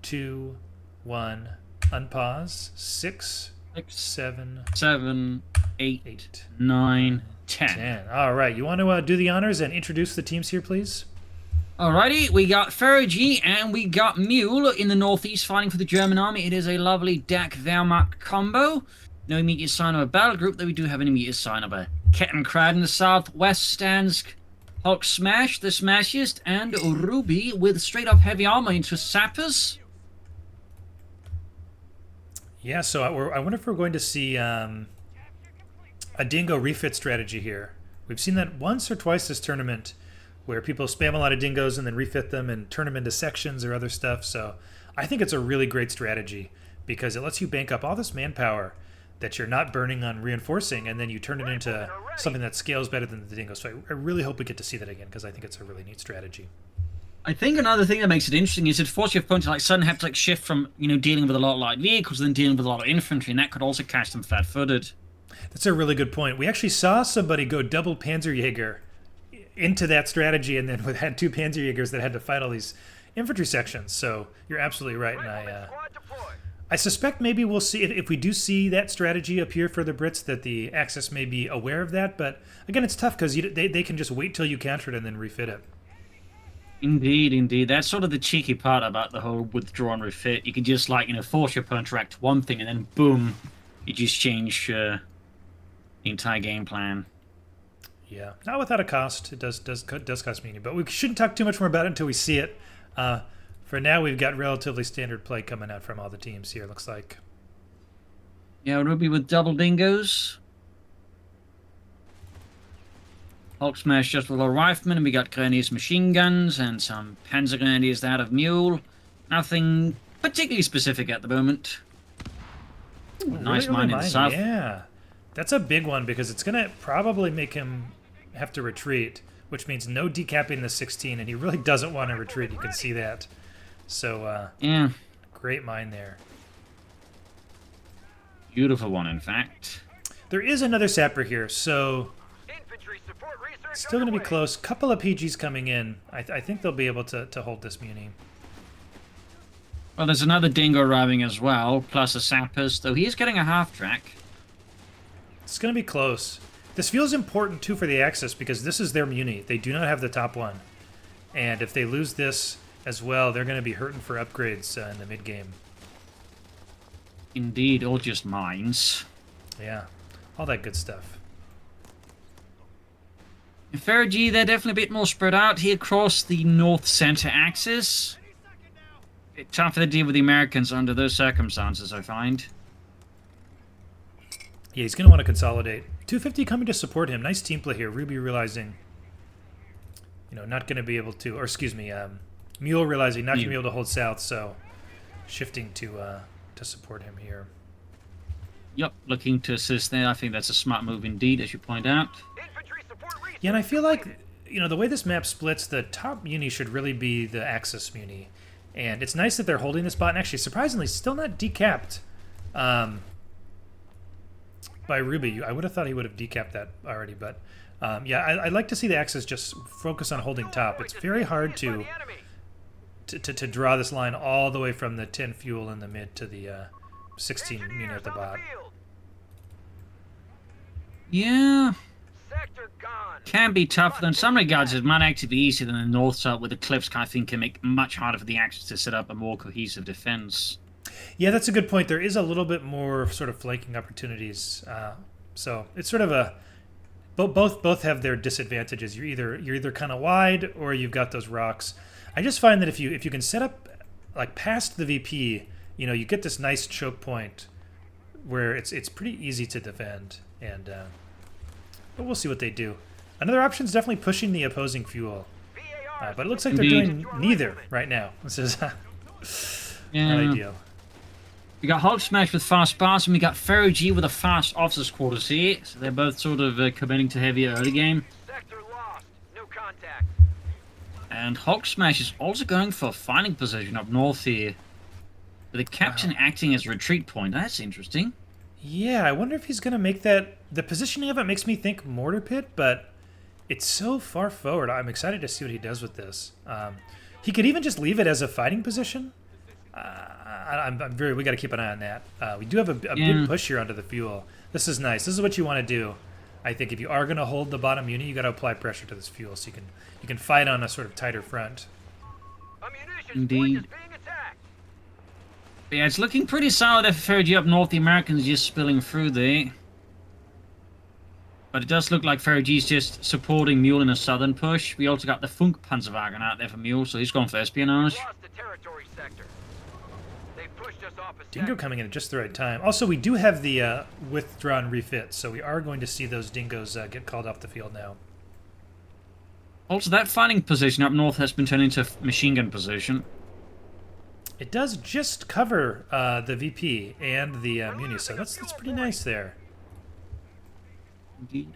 2, 1. Unpause. 6, 7, 7, 8, 8, 9, 10. 10. All right. You want to do the honors and introduce the teams here, please? Alrighty, we got Fergie and we got Mule in the northeast fighting for the German army. It is a lovely DAC Wehrmacht combo. No immediate sign of a battle group, though we do have an immediate sign of a Kettenkrad in the southwest stands Hulk Smash, the Smashist, and Ruby with straight up heavy armor into Sappers. Yeah, so I wonder if we're going to see a dingo refit strategy here. We've seen that once or twice this tournament, where people spam a lot of dingoes and then refit them and turn them into sections or other stuff. So I think it's a really great strategy because it lets you bank up all this manpower that you're not burning on reinforcing, and then you turn it into something that scales better than the dingo. So I really hope we get to see that again because I think it's a really neat strategy. I think another thing that makes it interesting is it forces your opponent to suddenly have to shift from dealing with a lot of light vehicles and then dealing with a lot of infantry, and that could also catch them flat-footed. That's a really good point. We actually saw somebody go double Panzerjäger into that strategy, and then had 2 Panzerjägers that had to fight all these infantry sections. So you're absolutely right, and I suspect maybe we'll see if we do see that strategy appear for the Brits that the Axis may be aware of that. But again, it's tough because they can just wait till you counter it and then refit it. Indeed, indeed. That's sort of the cheeky part about the whole withdraw and refit. You can just force your opponent to react to one thing, and then boom, you just change the entire game plan. Yeah, not without a cost. It does cost money, but we shouldn't talk too much more about it until we see it. For now, we've got relatively standard play coming out from all the teams here, looks like. Yeah, Ruby with double dingoes. Hulk Smash just with a rifleman, and we got Grenadiers machine guns and some Panzer Grenadiers out of Mule. Nothing particularly specific at the moment. Ooh, nice mine in the south. Yeah, that's a big one because it's going to probably make him have to retreat, which means no decapping the 16, and he really doesn't want to retreat. You can see that. So, yeah. Great mine there. Beautiful one, in fact. There is another sapper here, so still going to be close. Couple of PGs coming in. I think they'll be able to hold this muni. Well, there's another dingo arriving as well, plus a sappers, though he is getting a half-track. It's going to be close. This feels important, too, for the Axis, because this is their muni. They do not have the top one. And if they lose this as well, they're going to be hurting for upgrades in the mid-game. Indeed, or just mines. Yeah, all that good stuff. In Fergie, they're definitely a bit more spread out here across the north-center axis. It's tougher to deal with the Americans under those circumstances, I find. Yeah, he's going to want to consolidate. 250 coming to support him. Nice team play here. Ruby realizing, not going to be able to, or excuse me, Mule realizing not going to be able to hold south, so shifting to support him here. Yep, looking to assist there. I think that's a smart move indeed, as you point out. Yeah, and I feel like, the way this map splits, the top muni should really be the Axis muni. And it's nice that they're holding this spot, and actually, surprisingly, still not decapped by Ruby. I would have thought he would have decapped that already, but yeah, I'd like to see the Axis just focus on holding top. It's very hard to draw this line all the way from the 10 fuel in the mid to the 16 muni at the bottom. Yeah. Can be tough, though in some regards it might actually be easier than the north side, where the cliffs I think can make it much harder for the Axis to set up a more cohesive defense. Yeah, that's a good point. There is a little bit more sort of flanking opportunities. So it's sort of a both have their disadvantages. You're either kind of wide or you've got those rocks. I just find that if you can set up past the VP, you get this nice choke point where it's pretty easy to defend, and but we'll see what they do. Another option is definitely pushing the opposing fuel, but it looks like they're doing neither right now. This is not ideal. We got Hulk Smash with fast bars, and we got Fergie with a fast officers' quarters here. So they're both sort of committing to heavier early game. Sector lost. No contact. And Hulk Smash is also going for a fighting position up north here. With the captain acting as a retreat point. That's interesting. Yeah, I wonder if he's going to make that... The positioning of it makes me think Mortar Pit, but it's so far forward. I'm excited to see what he does with this. He could even just leave it as a fighting position. We got to keep an eye on that. We do have a big push here onto the fuel. This is nice. This is what you want to do. I think if you are going to hold the bottom unit, you got to apply pressure to this fuel so you can fight on a sort of tighter front. A munitions point Indeed. is being attacked. But yeah, it's looking pretty solid there for Fergie up north. The Americans just spilling through there. But it does look like Fergie's just supporting Mule in a southern push. We also got the Funk Panzerwagen out there for Mule, so he's going for espionage. Lost the territory sector. They pushed us off a Dingo sector. coming in at just the right time. Also, we do have the withdrawn refit, so we are going to see those dingoes get called off the field now. Also, that fighting position up north has been turned into machine gun position. It does just cover the VP and the Muni, so that's pretty nice there. Indeed.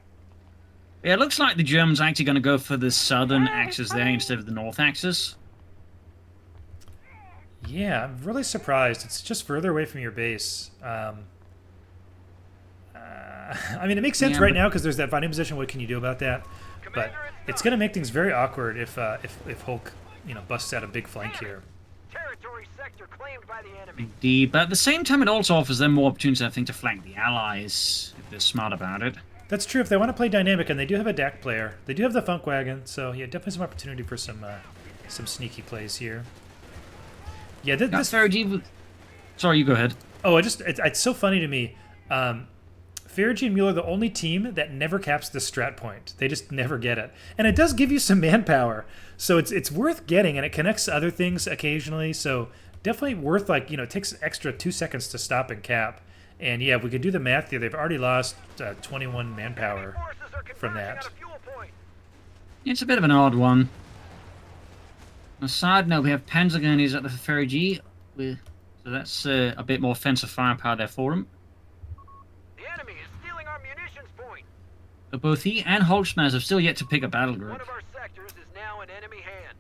Yeah, it looks like the Germans are actually going to go for the southern axis there instead of the north axis. Yeah, I'm really surprised. It's just further away from your base. I mean, it makes sense Yeah, right but- now because there's that fighting position. What can you do about that? But it's going to make things very awkward if Hulk, busts out a big flank here. Territory sector claimed by the enemy. Indeed, but at the same time, it also offers them more opportunities, I think, to flank the Allies if they're smart about it. That's true if they want to play dynamic, and they do have a DAC player. They do have the Funk Wagon, so yeah, definitely some opportunity for some sneaky plays here. Yeah, Got this. Fergie. Sorry, you go ahead. Oh, it's so funny to me. Fergie and Mule are the only team that never caps the strat point. They just never get it, and it does give you some manpower, so it's worth getting, and it connects to other things occasionally. So definitely worth it takes extra 2 seconds to stop and cap, and yeah, if we could do the math here, they've already lost 21 manpower Forces are from converging that. on a fuel point. It's a bit of an odd one. On a side note, we have Panzergunners at the Fergie, so that's a bit more offensive firepower there for them. The enemy is stealing our munitions point. But both he and Holzmaz have still yet to pick a battle One group. of our sectors is now in enemy hands.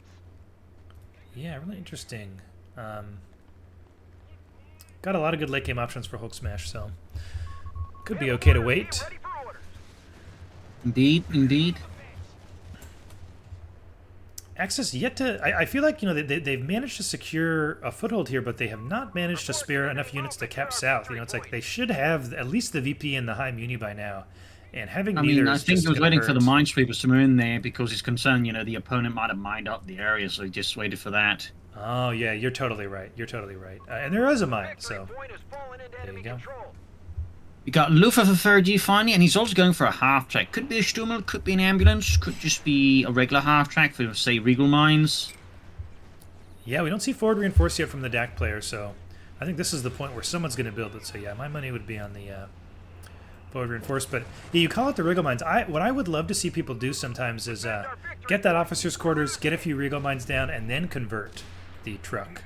Yeah, really interesting. Got a lot of good late game options for Hulk Smash, so could be okay to wait. Ready for orders. Indeed, indeed. Axis yet to. I feel like they've managed to secure a foothold here, but they have not managed to spare enough units to cap south. It's like they should have at least the VP and the high Muni by now, and having I neither. mean, I is think just he was gonna waiting for the hurt. minesweepers to move in there because he's concerned, the opponent might have mined up the area, so he just waited for that. Oh yeah, you're totally right. You're totally right. And there is a mine, Victory so point has fallen into there you enemy go. control. We got Luftwaffe for Fergie finally, and he's also going for a half track. Could be a Stummel, could be an ambulance, could just be a regular half track for, say, Regal Mines. yeah, we don't see forward reinforce yet from the DAC player, so I think this is the point where someone's going to build it. So yeah, my money would be on the forward reinforce. But yeah, you call it the Regal Mines. What I would love to see people do sometimes is get that officer's quarters, get a few Regal Mines down, and then convert the truck.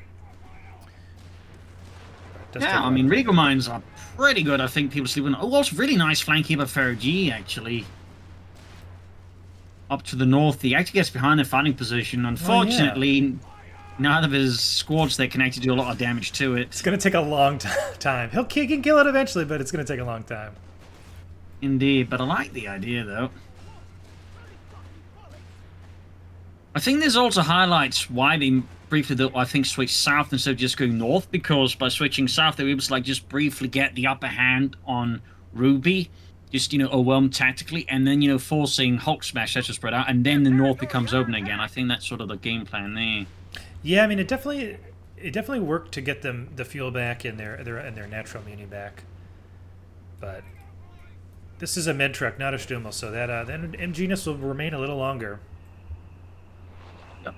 Does take a Yeah, I lot mean, of- Regal Mines are pretty good. I think people sleep on. Oh, also really nice flank here by Fergie, actually. Up to the north, he actually gets behind the fighting position. Unfortunately, neither of his squads they're connected do a lot of damage to it. It's going to take a long time. He can kill it eventually, but it's going to take a long time. Indeed, but I like the idea, though. I think this also highlights why they briefly, though, I think, switched south instead of just going north, because by switching south, they were able to, just briefly get the upper hand on Ruby, just, overwhelmed tactically, and then, forcing Hulk Smash to spread out, and then the north becomes open again. I think that's sort of the game plan there. Yeah, I mean, it definitely worked to get them the fuel back and their natural muni back. But this is a med truck, not a Stummel, so that MGness will remain a little longer.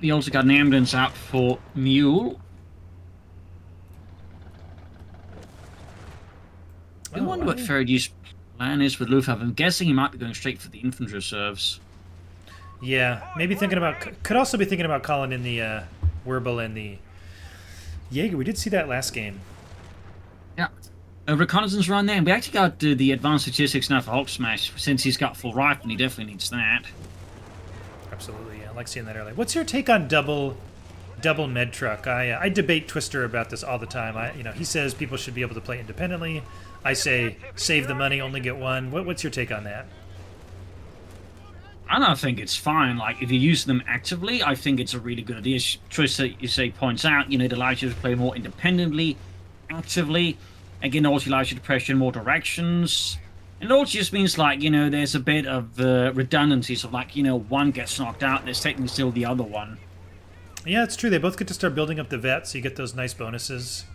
We also got an ambulance out for Mule. I wonder what Fergie's plan is with Luftwaffe. I'm guessing he might be going straight for the infantry reserves. Yeah, maybe thinking about. Could also be thinking about calling in the Werbel and the Jaeger. We did see that last game. Yeah. A reconnaissance run there, and we actually got the advanced statistics now for Hulk Smash. Since he's got full rifle, he definitely needs that. Absolutely, yeah, I like seeing that early. What's your take on double med truck? I debate Twister about this all the time. He says people should be able to play independently. I say save the money, only get one. What's your take on that? And I think it's fine. Like, if you use them actively, I think it's a really good idea. Choice that you say points out, you know, it allows you to play more independently, actively. Again, it also allows you to pressure in more directions. And it also just means, like, you know, there's a bit of redundancies of, like, you know, one gets knocked out, there's technically still the other one. Yeah, it's true. They both get to start building up the vet, so you get those nice bonuses.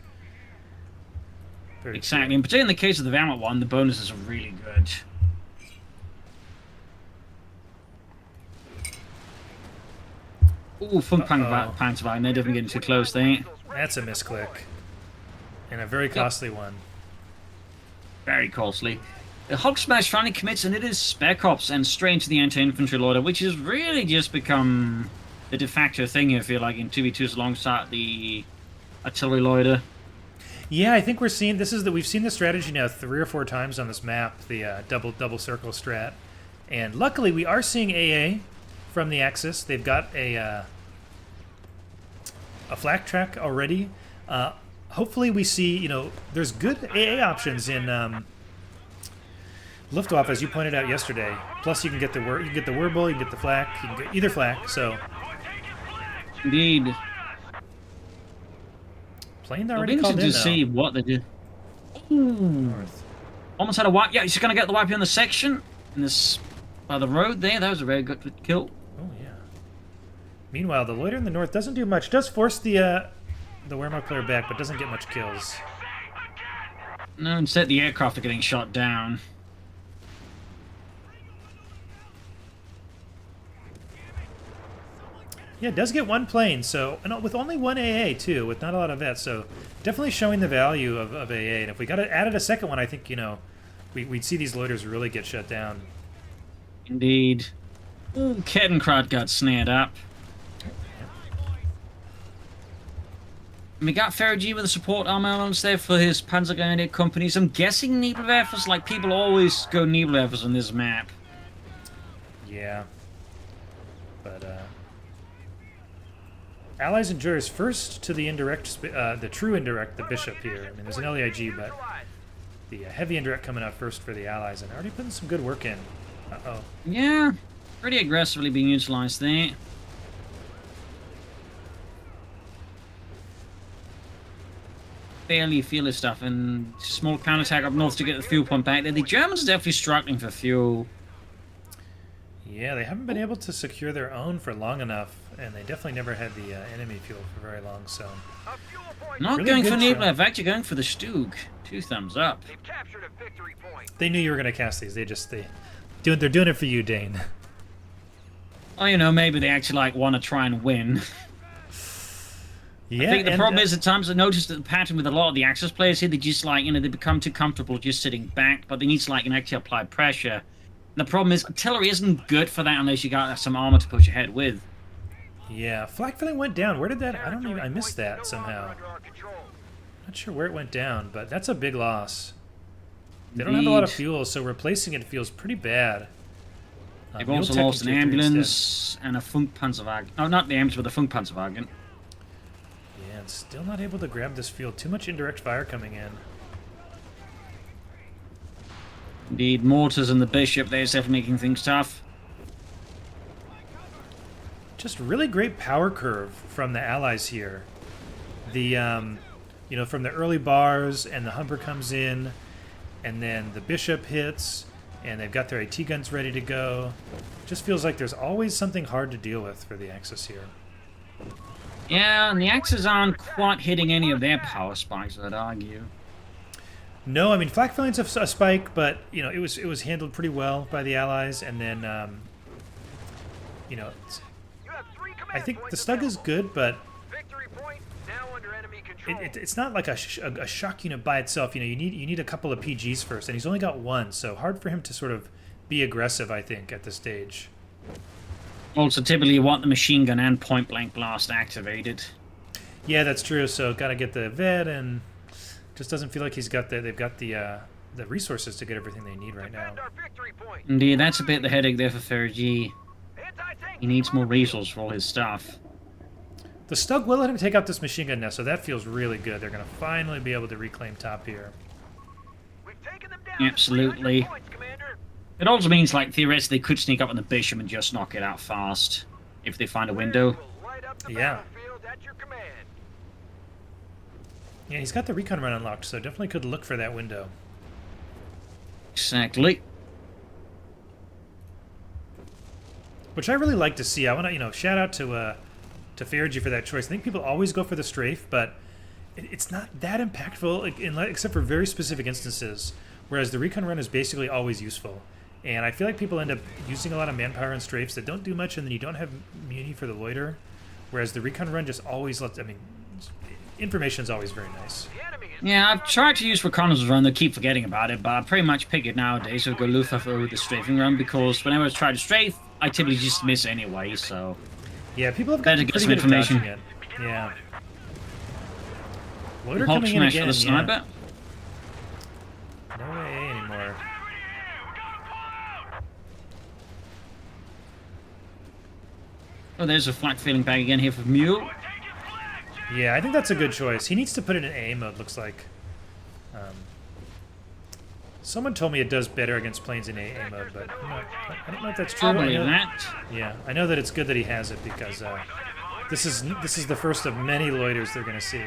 Very Exactly. true. And particularly in the case of the Valmont one, the bonuses are really good. Ooh, Funk Pantsvagen, they're definitely getting too close, they ain't. That's a misclick. And a very costly one. Very costly. The Hog Smash finally commits, and it is Spec Ops and straight into the anti-infantry loader, which has really just become the de facto thing here, I feel like, in 2v2s alongside the artillery loader. Yeah, I think we've seen the strategy now 3 or 4 times on this map, the double circle strat. And luckily we are seeing AA from the Axis. They've got a flak track already. Hopefully we see, you know, there's good AA options in Luftwaffe, as you pointed out yesterday. Plus you can get the Wurbel, you can get the flak, you can get either flak, so Indeed. plane I'll be already called interested in to though. see what they do. North. Almost had a wipe. Yeah, he's going to get the wipe in the section. In this, by the road there. That was a very good kill. Oh yeah. Meanwhile, the loiter in the north doesn't do much. Does force the Wehrmacht player back, but doesn't get much kills. No, instead the aircraft are getting shot down. Yeah, it does get one plane, so and with only one AA too, with not a lot of vets, so definitely showing the value of AA. And if we got added a second one, I think, you know, we'd see these loiters really get shut down. Indeed. Ooh, Kettenkrad got snared up. And we got Ferrogy with the support armaments there for his Panzergrenadier companies. I'm guessing Nebelwerfers, like, people always go Nebelwerfers on this map. Yeah. But, Allies and Jurors first to the indirect, the true indirect, the Bishop here. I mean, there's an LEIG, but the heavy indirect coming out first for the Allies, and already putting some good work in. Uh-oh. Yeah, pretty aggressively being utilized there. Fairly fearless stuff, and small counterattack up north to get the fuel pump back there. The Germans are definitely struggling for fuel. Yeah, they haven't been able to secure their own for long enough, and they definitely never had the enemy fuel for very long, so... Not Really going for good Nebula, show. in fact, you're going for the Stug. 2 thumbs up. They've captured a victory point. They knew you were going to cast these. They're doing it for you, Dane. Oh, you know, maybe they actually, like, want to try and win. Yeah, I think the and, problem is, at times, I noticed that the pattern with a lot of the Axis players here, they just, like, you know, they become too comfortable just sitting back, but they need to, like, actually apply pressure. And the problem is, artillery isn't good for that unless you got some armor to push ahead with. yeah, flak filling went down. Where did that? I missed that somehow. Not sure where it went down, but that's a big loss. They don't have a lot of Indeed. fuel, so replacing it feels pretty bad. They've Mule also Tech lost an in Tier 3 instead. ambulance and a Funk Panzerwagen. No, not the ambulance, but the Funk Panzerwagen. Yeah, and still not able to grab this field. Too much indirect fire coming in. Indeed, mortars and the Bishop, they're definitely making things tough. Just really great power curve from the Allies here. The, you know, from the early bars, and the Humber comes in, and then the Bishop hits, and they've got their AT guns ready to go. Just feels like there's always something hard to deal with for the Axis here. Yeah, and the Axes aren't quite hitting any of their power spikes, I'd argue. No, I mean, flak filling's a spike, but, you know, it was handled pretty well by the Allies, and then, you know, I think the Stug is good, but Victory point now under enemy control. it's not like a shock unit by itself. You know, you need a couple of PGs first, and he's only got one, so hard for him to sort of be aggressive, I think, at this stage. Also, typically you want the machine gun and point blank blast activated. Yeah, that's true. So got to get the vet, and just doesn't feel like they've got the resources to get everything they need right now. Defend our victory point. Indeed, that's a bit the headache there for Ferrogy. Anti-tank He needs more resources for all his stuff. The Stug will let him take out this machine gun now, so that feels really good. They're going to finally be able to reclaim top here. We've taken them down. Absolutely. 300 points, Commander. It also means, like, theoretically, they could sneak up on the bishop and just knock it out fast if they find a window. We'll light up the Yeah. battlefield at your command. Yeah, he's got the recon run unlocked, so definitely could look for that window. Exactly. Which I really like to see. I want to, shout out to Fergie for that choice. I think people always go for the strafe, but it's not that impactful, except for very specific instances. Whereas the recon run is basically always useful. And I feel like people end up using a lot of manpower and strafes that don't do much, and then you don't have immunity for the loiter. Whereas the recon run just always lets, information is always very nice. The enemy is Yeah, I've tried to use reconnaissance run, they keep forgetting about it, but I pretty much pick it nowadays, so go Luftwaffe with the strafing run, because whenever I try to strafe, I typically just miss anyway, so... Yeah, people have Better gotten get pretty some good at information. dodging it. Yeah. Loiter Hulk coming in smash again. for the sniper. Yeah. No way anymore. Oh, there's a flak feeling bag again here for Mule. Yeah, I think that's a good choice. He needs to put it in AA mode, looks like. Someone told me it does better against planes in AA mode, but I don't know if that's true. I'll I believe know- that. Yeah, I know that it's good that he has it because this is the first of many loiters they're going to see.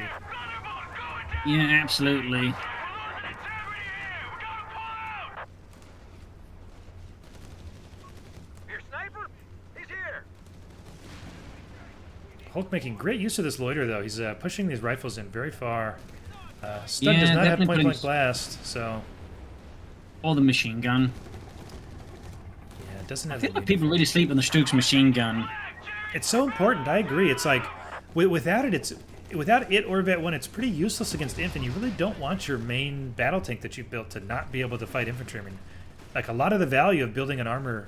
Yeah, absolutely. your sniper. He's here. Hulk making great use of this loiter, though. He's pushing these rifles in very far. Stud Yeah, does not have definitely point-blank putting- blast, so Or the machine gun. yeah, it doesn't I have think the that people really sleep on the Stuke's machine gun. It's so important. I agree. It's like without it or Vet 1, it's pretty useless against inf, and you really don't want your main battle tank that you built to not be able to fight infantry. I mean, like a lot of the value of building an armored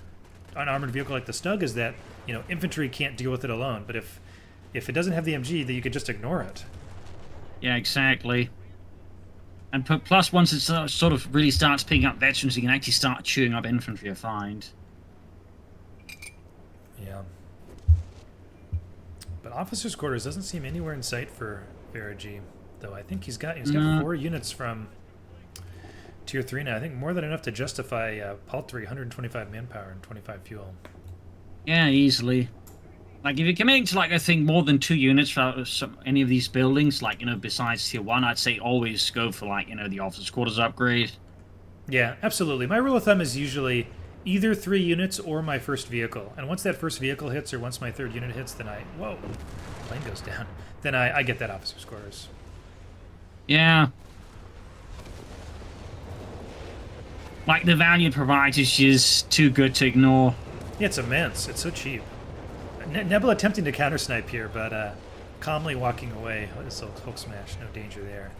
vehicle like the Stug is that infantry can't deal with it alone. But if it doesn't have the MG, then you could just ignore it. Yeah, exactly. And plus, once it sort of really starts picking up veterans, you can actually start chewing up infantry, I find. Yeah. But officers' quarters doesn't seem anywhere in sight for Fergie, though. I think he's got No. 4 units from Tier 3 now. I think more than enough to justify paltry 125 manpower and 25 fuel. Yeah, easily. Like, if you're committing to, like, I think more than 2 units for any of these buildings, like, besides Tier 1, I'd say always go for, like, the officers' quarters upgrade. Yeah, absolutely. My rule of thumb is usually either 3 units or my first vehicle. And once that first vehicle hits, or once my 3rd unit hits, then whoa, plane goes down. Then I get that officer's quarters. Yeah. Like, the value it provides is just too good to ignore. Yeah, it's immense. It's so cheap. Nebula attempting to counter snipe here, but calmly walking away. This will Hulk smash. No danger there.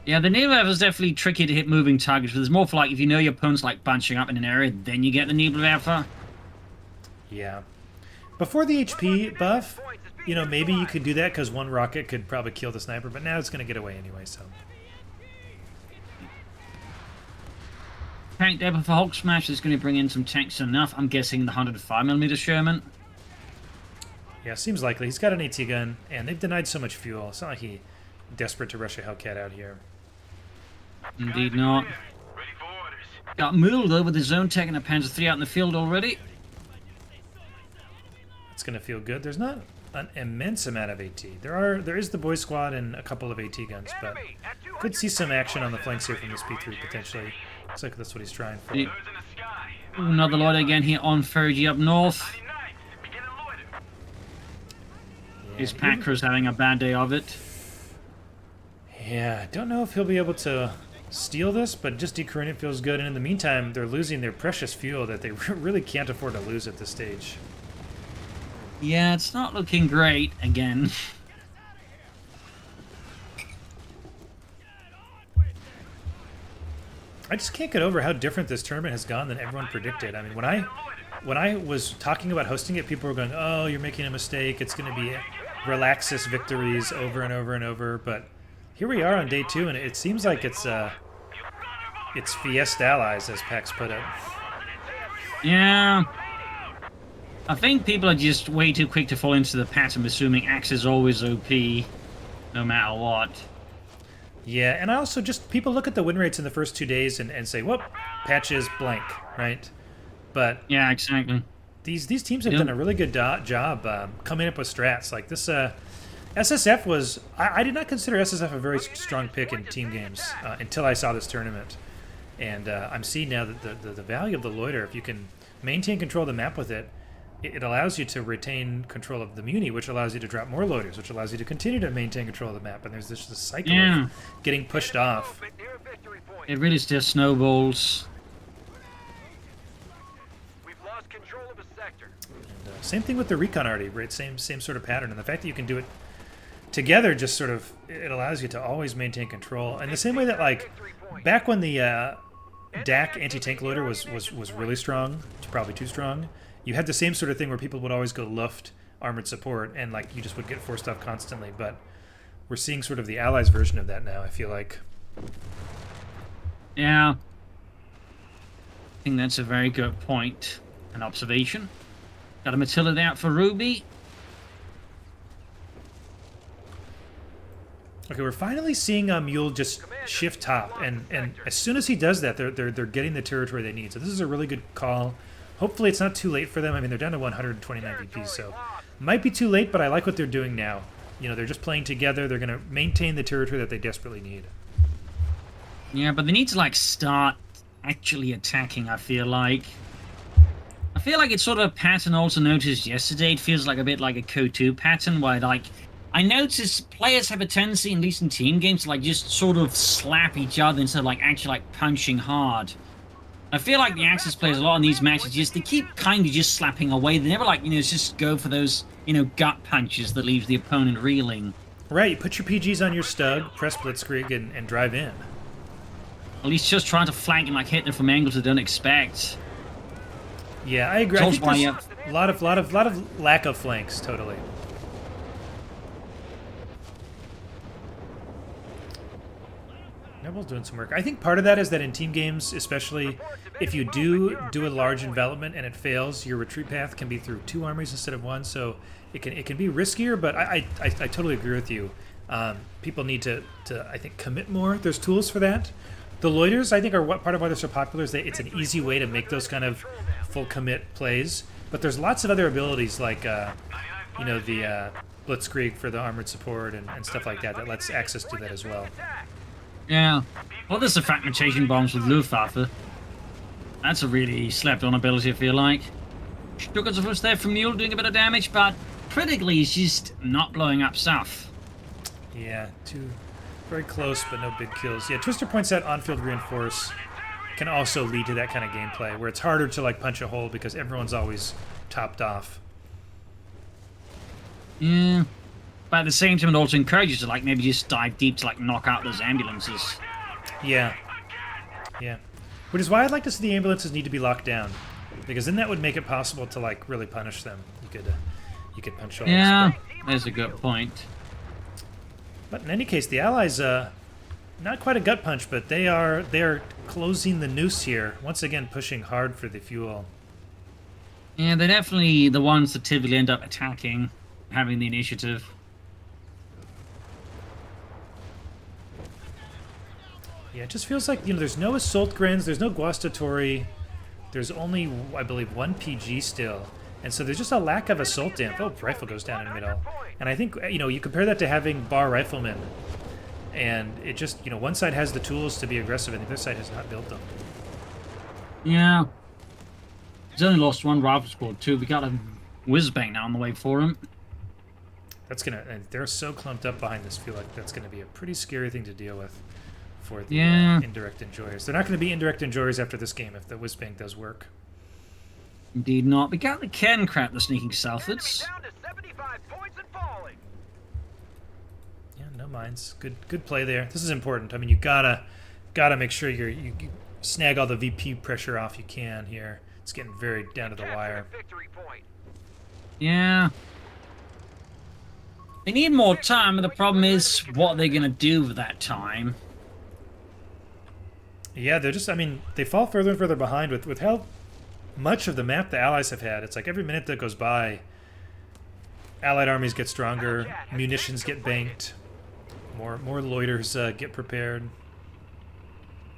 Yeah, the Nebula is definitely tricky to hit moving targets, but there's more for, like, if you know your opponent's, like, bunching up in an area, then you get the Nebula. Yeah. Before the HP buff, maybe you could do that because one rocket could probably kill the sniper, but now it's going to get away anyway, so. Tank depot for Hulk Smash is going to bring in some tanks enough. I'm guessing the 105mm Sherman. Yeah, seems likely. He's got an AT gun, and they've denied so much fuel. It's not like he's desperate to rush a Hellcat out here. Indeed not. Ready for orders. Got Mule, though, with his own tech and a Panzer III out in the field already. It's going to feel good. There's not an immense amount of AT. There is the boy squad and a couple of AT guns, but Enemy at 200 could see some action on the flanks here from this P3 potentially. Looks like that's what he's trying for. Yeah. Those in the sky. Ooh, another loader again here on Fergie up north. 99. Beginning loiter. His Packer's having a bad day of it. Yeah, don't know if he'll be able to steal this, but just decoring it feels good. And in the meantime, they're losing their precious fuel that they really can't afford to lose at this stage. Yeah, it's not looking great again. I just can't get over how different this tournament has gone than everyone predicted. I mean, when I was talking about hosting it, people were going, "Oh, you're making a mistake. It's going to be Relaxis victories over and over and over." But here we are on day 2, and it seems like it's Fiesta allies, as Pax put it. Yeah. I think people are just way too quick to fall into the pattern of assuming Axe is always OP, no matter what. Yeah, and I also just people look at the win rates in the first 2 days and say, "Whoop, patches blank," right? But Yeah, exactly. these teams have Yeah. done a really good job coming up with strats like this. SSF was I did not consider SSF a very strong pick in team games until I saw this tournament, and I'm seeing now that the value of the loiter, if you can maintain control of the map with it, it allows you to retain control of the Muni, which allows you to drop more loiters, which allows you to continue to maintain control of the map. And there's this cycle Yeah. of getting pushed off. Movement near victory point. It really just snowballs. We've lost control of a sector. And, same thing with the recon already, right? Same sort of pattern. And the fact that you can do it together just sort of it allows you to always maintain control. And the same way that like back when the DAC anti-tank loader was really strong, probably too strong, you had the same sort of thing where people would always go Luft armored support and like you just would get forced off constantly. But we're seeing sort of the Allies version of that now, I feel like. Yeah. I think that's a very good point. An observation. Got a Matilda out for Ruby. Okay, we're finally seeing Mule just shift top, and as soon as he does that, they're getting the territory they need. So this is a really good call. Hopefully it's not too late for them. I mean, they're down to 129 VP, so might be too late, but I like what they're doing now. You know, they're just playing together. They're going to maintain the territory that they desperately need. Yeah, but they need to like start actually attacking, I feel like. I feel like it's sort of a pattern also noticed yesterday. It feels like a bit like a KO2 pattern where like I noticed players have a tendency, at least in team games, to like just sort of slap each other instead of like actually like punching hard. I feel like the Axis players a lot in these matches just they keep kind of just slapping away. They never like just go for those gut punches that leaves the opponent reeling. Right, you put your PGs on your Stug, press Blitzkrieg, and drive in. At least just trying to flank and like hit them from angles they don't expect. Yeah, I agree. I think there's a lot of lack of flanks, totally. Nebel's doing some work. I think part of that is that in team games, especially if you do a large envelopment and it fails, your retreat path can be through 2 armies instead of 1, so it can be riskier. But I totally agree with you. People need to I think commit more. There's tools for that. The loiters I think are part of why they're so popular. Is that it's an easy way to make those kind of full commit plays. But there's lots of other abilities like the Blitzkrieg for the armored support and stuff like that lets Axis do that as well. Yeah. Well, there's the fragmentation bombs with Luftwaffe. That's a really slept-on ability, I feel like. Stuttgart's first there from Mule doing a bit of damage, but critically he's just not blowing up stuff. Yeah, very close, but no big kills. Yeah, Twister points out on-field reinforce can also lead to that kind of gameplay, where it's harder to like punch a hole because everyone's always topped off. Yeah. But at the same time, it also encourages you to like maybe just dive deep to like knock out those ambulances. Yeah. Yeah. Which is why I'd like to see the ambulances need to be locked down, because then that would make it possible to like really punish them. You could punch holes. Yeah, there's a good point. But in any case, the Allies, not quite a gut punch, but they are closing the noose here. Once again, pushing hard for the fuel. Yeah, they're definitely the ones that typically end up attacking, having the initiative. Yeah, it just feels like, there's no Assault Grens, there's no Guastatori, there's only, I believe, 1 PG still. And so there's just a lack of Assault Damp. Oh, rifle goes down in the middle. And I think, you compare that to having Bar Riflemen, and it just, one side has the tools to be aggressive, and the other side has not built them. Yeah. He's only lost 1 rifle squad, too. We got a Whizbang now on the way for him. That's and they're so clumped up behind this, feel like that's gonna be a pretty scary thing to deal with for the indirect enjoyers. They're not gonna be indirect enjoyers after this game if the Whizbang does work. Indeed not. We got the Ken crap, the sneaking southwards. Down to 75 points and falling. Yeah, no mines. Good play there. This is important. I mean, you gotta make sure you snag all the VP pressure off you can here. It's getting very down to the wire. Victory point. Yeah. They need more time, but the problem is what they're going to do with that time. Yeah, they're just, they fall further and further behind with how much of the map the Allies have had. It's like every minute that goes by, Allied armies get stronger, munitions get banked. More loiters get prepared.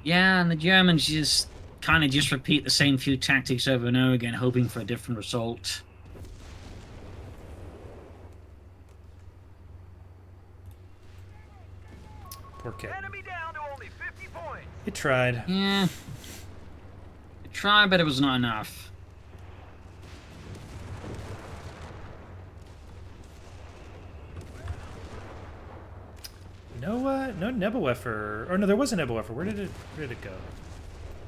Yeah, and the Germans just kind of just repeat the same few tactics over and over again, hoping for a different result. Poor kid. Enemy down to only 50 points. He tried. Yeah. They tried, but it was not enough. No Nebelwerfer. Or no, there was a Nebelwerfer. Where did it go?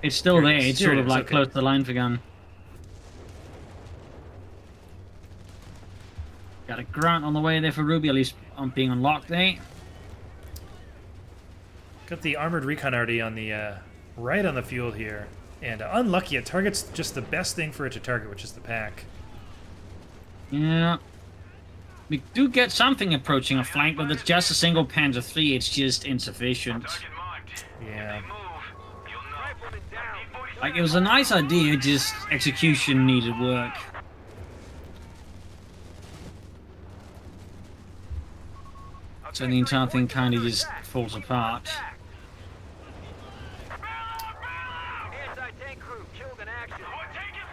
It's still Here it there. is. It's Here sort it of is, like okay. close to the line for gun. Got a grunt on the way there for Ruby, at least on being unlocked there. Got the armored recon already on the right on the field here, and unlucky. It targets just the best thing for it to target, which is the pack. Yeah. We do get something approaching a flank, but it's just a single Panzer III. It's just insufficient. Yeah. Rifleman down. Like, it was a nice idea, just execution needed work. So the entire thing kind of just falls apart. Anti-tank crew killed in action.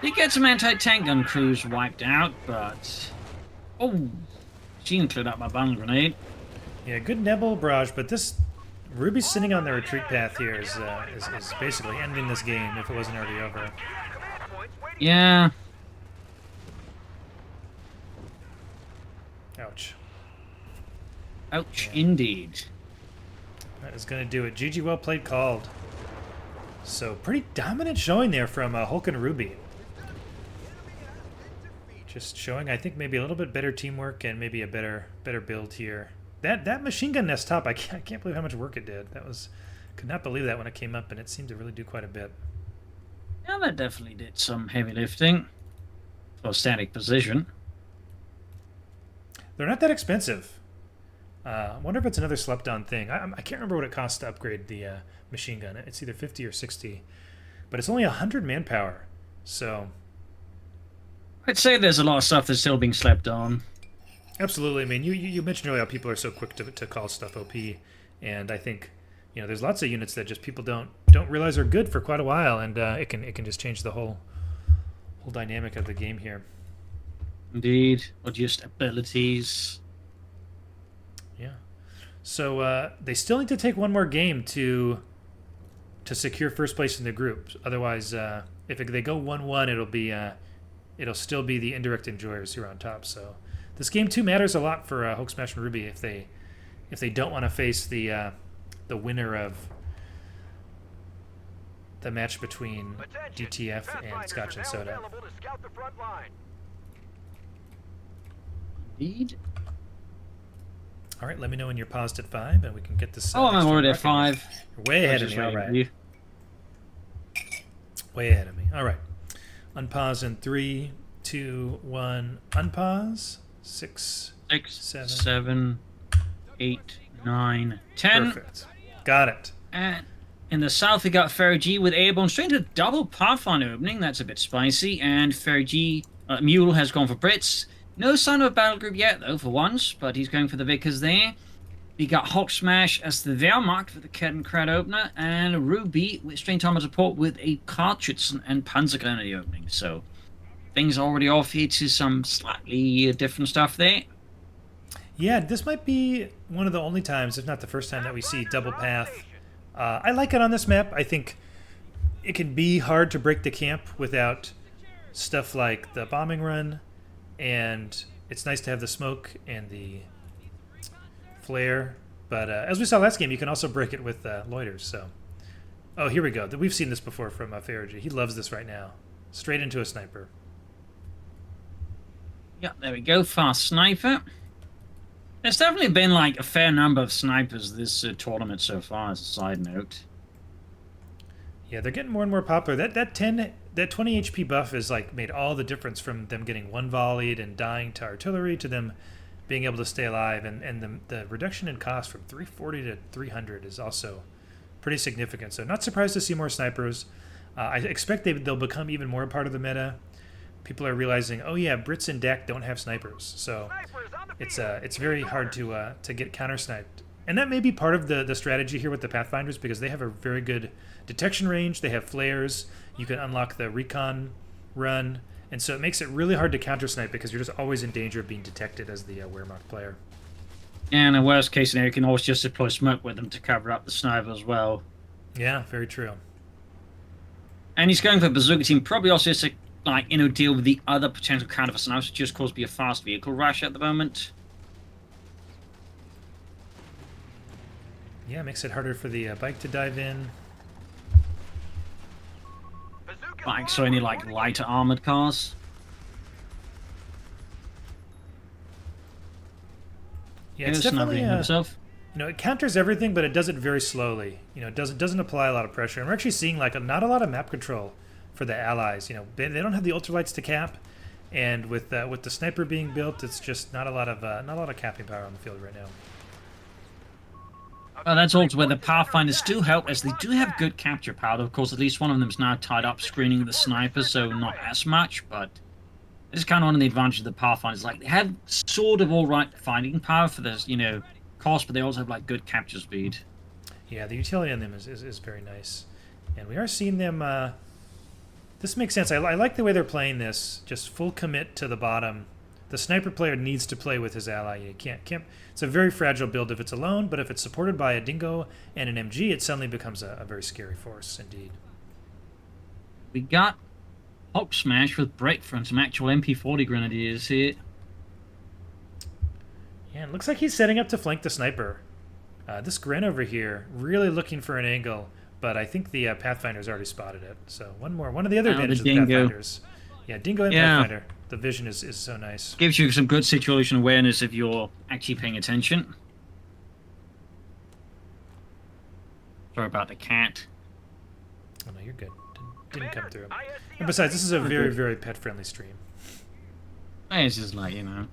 Did get some anti-tank gun crews wiped out, but... Oh! She cleared up my bundle grenade. Yeah, good Nebel barrage, but this Ruby sitting on the retreat path here is basically ending this game if it wasn't already over. Command points waiting. Yeah. Ouch. Ouch, indeed. That is going to do it. GG, well played, called. So pretty dominant showing there from Hulk and Ruby. Just showing, I think, maybe a little bit better teamwork and maybe a better build here. That machine gun nest top, I can't believe how much work it did. Could not believe that when it came up, and it seemed to really do quite a bit. Yeah, that definitely did some heavy lifting for static position. They're not that expensive. I wonder if it's another slept-on thing. I can't remember what it costs to upgrade the machine gun. It's either 50 or 60, but it's only 100 manpower. So I'd say there's a lot of stuff that's still being slept on. absolutely. I mean, you mentioned earlier how people are so quick to call stuff OP, and I think there's lots of units that just people don't realize are good for quite a while, and it can just change the whole dynamic of the game here. Indeed, or just abilities. Yeah. So they still need to take one more game to secure first place in the group. Otherwise, if they go 1-1, it'll still be the Indirect enjoyers who are on top. So this game too matters a lot for Hulk Smash and Ruby if they don't want to face the winner of the match between Attention. DTF and Pathfinders Scotch are and now Soda. available to scout the front line. Indeed. All right, let me know when you're paused at 5, and we can get this. Oh, I'm next already one at rocking. 5. You're way ahead of Just me. All waiting for right. you. Way ahead of me. All right. Unpause in 3, 2, 1. Unpause. 6, 6, 7. 7, 8, 9, 10. Perfect. Got it. And in the south, we got Fergie with Airborne straight into double Pathfinder opening. That's a bit spicy. And Fergie, Mule has gone for Brits. No sign of a battle group yet, though, for once, but he's going for the Vickers there. We got Hulk Smash as the Wehrmacht for the Kettenkrad opener, and Ruby with Strength Armor support with a Cartridge and Panzergrenadier opening. So things are already off here to some slightly different stuff there. Yeah, this might be one of the only times, if not the first time, that we see double path. I like it on this map. I think it can be hard to break the camp without stuff like the bombing run, and it's nice to have the smoke and the flare. But as we saw last game, you can also break it with loiters. So, oh, here we go. We've seen this before from Fergie. He loves this right now. Straight into a sniper. Yeah, there we go. Fast sniper. There's definitely been like a fair number of snipers this tournament so far, as a side note. Yeah, they're getting more and more popular. That 20 HP buff has like made all the difference from them getting one volleyed and dying to artillery to them being able to stay alive, and the reduction in cost from 340 to 300 is also pretty significant. So not surprised to see more snipers. I expect they'll become even more a part of the meta. People are realizing, oh yeah, Brits and DAC don't have snipers, so Snipers on the field. it's very hard to get counter sniped And that may be part of the strategy here with the Pathfinders, because they have a very good detection range. They have flares. You can unlock the recon run. And so it makes it really hard to counter-snipe because you're just always in danger of being detected as the Wehrmacht player. And in worst case scenario, you can always just deploy smoke with them to cover up the sniper as well. Yeah, very true. And he's going for bazooka team, probably also just to, like, you know, deal with the other potential counter for snipers, just cause be a fast vehicle rush at the moment. Yeah, it makes it harder for the bike to dive in. Like, so any, like, lighter armored cars. Yeah, it's definitely himself. you know, it counters everything, but it does it very slowly. You know, it doesn't apply a lot of pressure. And we're actually seeing like not a lot of map control for the allies. You know, they don't have the ultralights to cap, and with the sniper being built, it's just not a lot of capping power on the field right now. Well, that's also where the Pathfinders do help, as they do have good capture power. Of course, at least one of them's now tied up screening the snipers, so not as much, but it's kind of one of the advantages of the Pathfinders. Like, they have sort of all right finding power for this, you know, cost, but they also have, like, good capture speed. Yeah, the utility on them is very nice. And we are seeing them... this makes sense. I like the way they're playing this. Just full commit to the bottom. The sniper player needs to play with his ally. You can't. It's a very fragile build if it's alone, but if it's supported by a Dingo and an MG, it suddenly becomes a very scary force indeed. We got Hulk Smash with break from some actual MP40 grenadiers here. Yeah, it looks like he's setting up to flank the sniper. This Gren over here, really looking for an angle, but I think the Pathfinder's already spotted it. So one of the other advantages of the Pathfinders. Yeah, Dingo and Pathfinder. The vision is so nice. Gives you some good situation awareness if you're actually paying attention. Sorry about the cat. Oh no, you're good. Didn't come through. And besides, this is a very, very pet-friendly stream. It's just like, you know,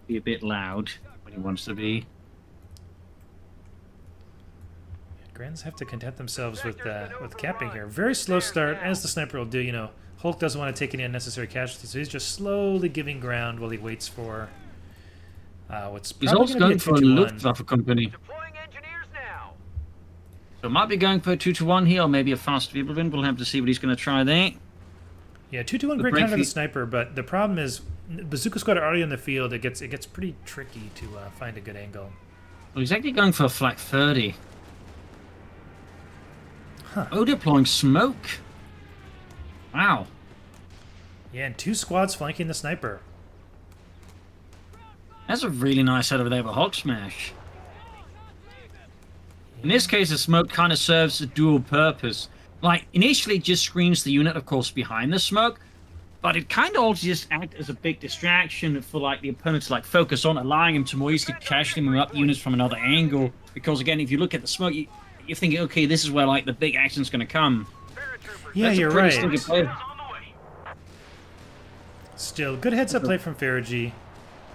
be a bit loud when he wants to be. Grens have to content themselves with capping here. Very slow start, as the sniper will do. You know, Hulk doesn't want to take any unnecessary casualties, so he's just slowly giving ground while he waits for what's probably He's also going for a 2-2-1. Luftwaffe company. Deploying engineers now. So might be going for a 2-1 here, or maybe a fast vehicle win. We'll have to see what he's going to try there. Yeah, 2-2-1, great counter to the sniper, but the problem is Bazooka Squad are already in the field. It gets pretty tricky to find a good angle. Well, he's actually going for a flak 30. Huh. Oh, deploying smoke. Wow. Yeah, and 2 squads flanking the sniper. That's a really nice head over there with Hulk Smash. In this case, the smoke kind of serves a dual purpose. Like, initially it just screens the unit, of course, behind the smoke, but it kind of also just acts as a big distraction for, like, the opponent to, like, focus on, allowing him to more easily casually move up units from another angle. Because, again, if you look at the smoke, you're thinking, okay, this is where, like, the big action's going to come. Yeah, That's you're a pretty right. stinky play. Still, good heads-up play from Fergie.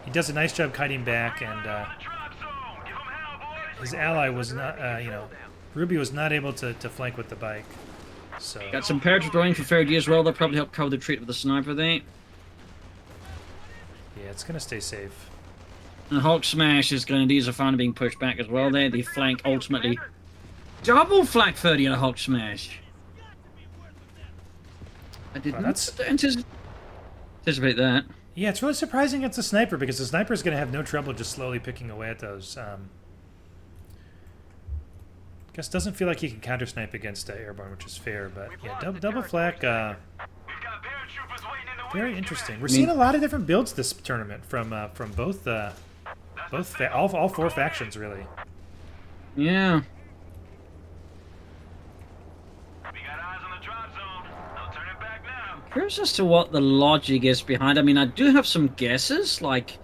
He does a nice job kiting back, and his ally was not, you know, Ruby was not able to flank with the bike. So Got some paratrooper going for Faraday as well. They'll probably help cover the retreat with the sniper there. yeah, it's gonna stay safe. And Hulk Smash's grenadiers are finally being pushed back as well there. The flank ultimately. Double flak 30 on a Hulk Smash. I didn't anticipate that. Yeah, it's really surprising it's a sniper, because the sniper is gonna have no trouble just slowly picking away at those. Guess doesn't feel like he can counter snipe against airborne, which is fair, but yeah, double flak. Very interesting. We're seeing a lot of different builds this tournament from both all 4 factions really. Yeah. Curious as to what the logic is behind. I mean, I do have some guesses. Like,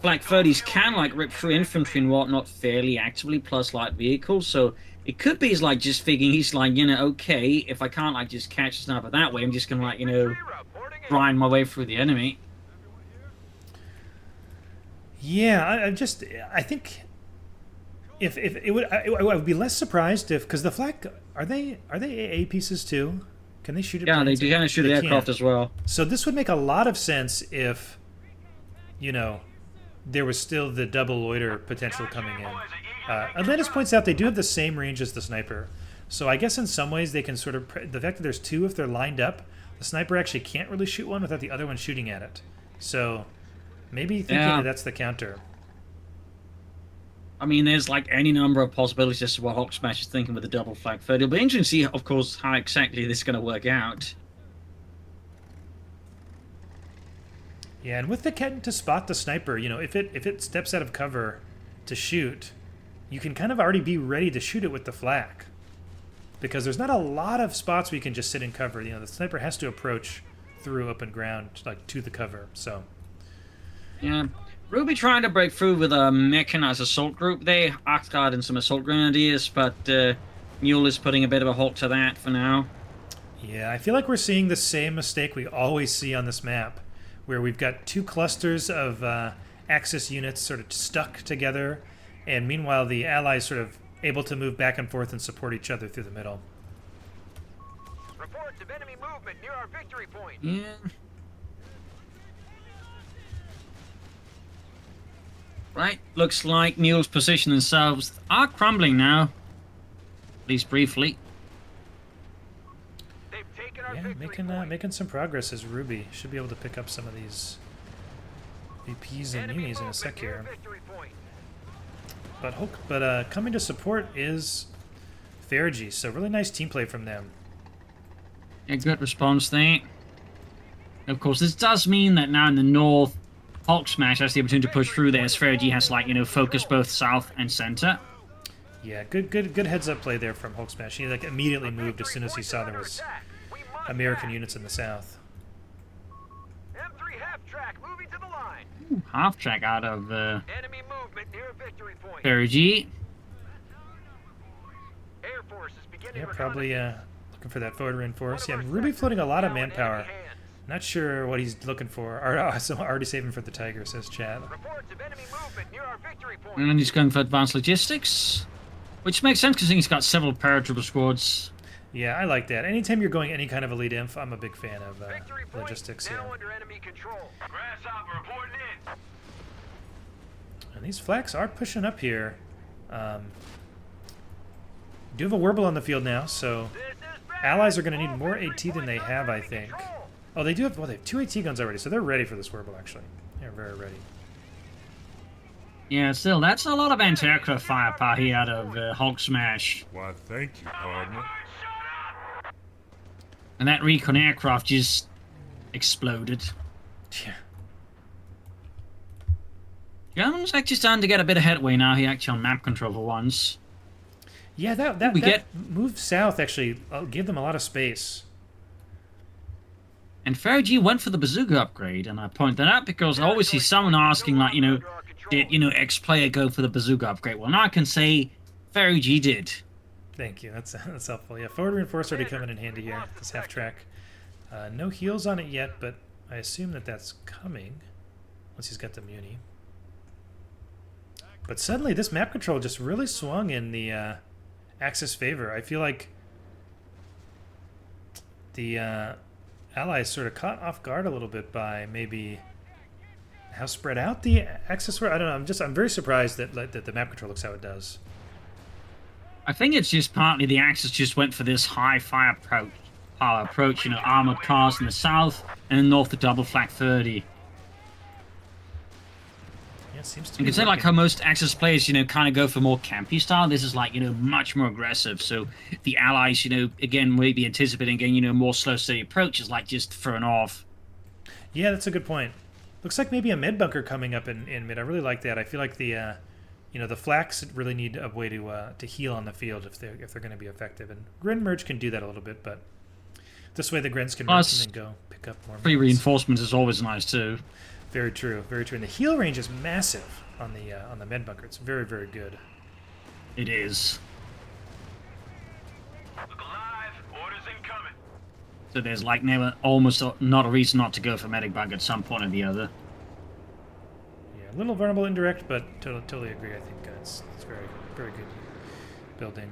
Flak 30s can like rip through infantry and whatnot fairly actively, plus light vehicles. So it could be he's like just figuring he's like, you know, okay, if I can't like just catch the sniper that way, I'm just gonna like, you know, grind my way through the enemy. Yeah, I think if it would, I would be less surprised if, because the flak are they AA pieces too? Can they shoot at Yeah, planes? they do kind of shoot They at aircraft can. as well. So this would make a lot of sense if, you know, there was still the double loiter potential coming in. Atlantis points out they do have the same range as the sniper. So I guess in some ways they can sort of... The fact that there's two, if they're lined up, the sniper actually can't really shoot one without the other one shooting at it. So maybe thinking that that's the counter. I mean, there's like any number of possibilities as to what Hulk Smash is thinking with the double flag third. It'll be interesting to see, of course, how exactly this is going to work out. Yeah, and with the Ketten to spot the sniper, you know, if it steps out of cover to shoot, you can kind of already be ready to shoot it with the flak. Because there's not a lot of spots where you can just sit in cover. You know, the sniper has to approach through open ground, like to the cover, so... Yeah. Ruby trying to break through with a mechanized assault group. They Oxguard and some assault grenadiers, but Mule is putting a bit of a halt to that for now. Yeah, I feel like we're seeing the same mistake we always see on this map, where we've got two clusters of Axis units sort of stuck together, and meanwhile the Allies sort of able to move back and forth and support each other through the middle. Reports of enemy movement near our victory point. Yeah. Right, looks like Mule's position themselves are crumbling now. At least briefly. They've taken our Yeah, victory point. making some progress as Ruby. Should be able to pick up some of these VPs and Enemy unis in a movement sec near here. victory point. But coming to support is Fergie, so really nice team play from them. A good response there. Of course, this does mean that now in the north, Hulk Smash has the opportunity to push through there, as Fergie has, like, you know, focus both south and center. Yeah, good heads up play there from Hulk Smash. He like immediately moved as soon as he saw there was American units in the south. M3 half track moving to the line. Half track out of Enemy movement near victory point. Fergie. Air Force is beginning Yeah, probably reconnaissance. looking for that forward reinforce. One Yeah, of our Ruby sectors floating a lot of now in manpower. enemy hands. Not sure what he's looking for. Already saving for the Tiger, says Chad. Reports of enemy movement near our victory point. And he's going for advanced logistics. Which makes sense because he's got several paratrooper squads. Yeah, I like that. Anytime you're going any kind of elite inf, I'm a big fan of Victory point logistics here. now under enemy control. Grasshopper reporting in. And these flaks are pushing up here. Do have a Werble on the field now, so This is bad. Allies are going to need All more victory AT than points they under have, I enemy think. control. Oh, they do have. Well, they have 2 AT guns already, so they're ready for this Werble. Actually, they're very ready. Yeah, still, that's a lot of anti-aircraft firepower here out of Hulk Smash. Why, thank you, partner. And that recon aircraft just exploded. Yeah. German's actually starting to get a bit of headway now. He actually on map control for once. Yeah, that We that get- move south actually gave them a lot of space. And Fergie went for the bazooka upgrade, and I point that out because I always see someone asking, like, you know, did, you know, X player go for the bazooka upgrade? Well, now I can say Fergie did. Thank you. That's helpful. Yeah, forward reinforce already coming in handy here. This half track. No heals on it yet, but I assume that that's coming once he's got the muni. But suddenly, this map control just really swung in the Axis favor. I feel like the Allies sort of caught off guard a little bit by maybe how spread out the Axis were. I don't know. I'm very surprised that the map control looks how it does. I think it's just partly the Axis just went for this high power approach, you know, armored cars in the south, and in the north the double flak 30. Yeah, it seems to You be can say like working. how most Axis players, you know, kind of go for more campy style. This is like, you know, much more aggressive. So the Allies, you know, again, maybe anticipating again, you know, more slow, steady approaches, like just thrown off. Yeah, that's a good point. Looks like maybe a med bunker coming up in mid. I really like that. I feel like the you know, the flaks really need a way to heal on the field if they're going to be effective. And Gren Merge can do that a little bit, but this way the Grens can merge and then go pick up more. Free meds. reinforcements is always nice too. Very true, very true. And the heal range is massive on the med bunker. It's very, very good. It is. Look alive. Orders incoming. So there's like never almost not a reason not to go for medic bug at some point or the other. Yeah, a little vulnerable indirect, but totally agree. I think it's very, very good building.